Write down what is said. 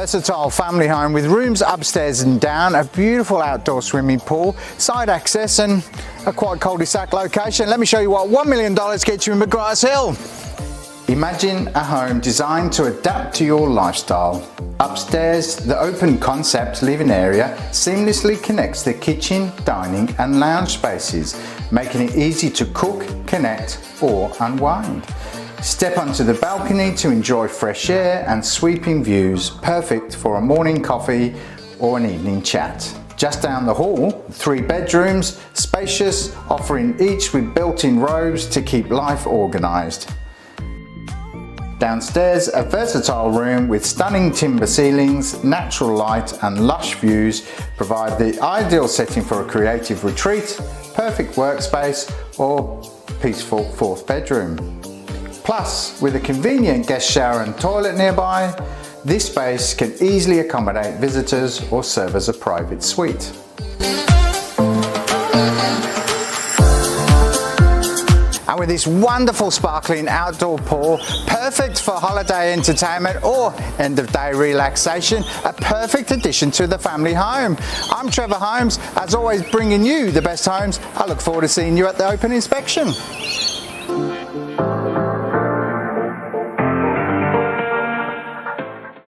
versatile family home with rooms upstairs and down, a beautiful outdoor swimming pool, side access and a quite cul-de-sac location. Let me show you what $1 million gets you in Mcgraphs Hill. Imagine a home designed to adapt to your lifestyle. Upstairs, the open concept living area seamlessly connects the kitchen, dining and lounge spaces, making it easy to cook, connect or unwind. Step onto the balcony to enjoy fresh air and sweeping views, perfect for a morning coffee or an evening chat. Just down the hall, 3 bedrooms, spacious, offering each with built-in robes to keep life organised. Downstairs, a versatile room with stunning timber ceilings, natural light and lush views provide the ideal setting for a creative retreat, perfect workspace or peaceful 4th bedroom. Plus, with a convenient guest shower and toilet nearby, this space can easily accommodate visitors or serve as a private suite. And with this wonderful sparkling outdoor pool, perfect for holiday entertainment or end of day relaxation, a perfect addition to the family home. I'm Trevor Holmes, as always bringing you the best homes. I look forward to seeing you at the open inspection.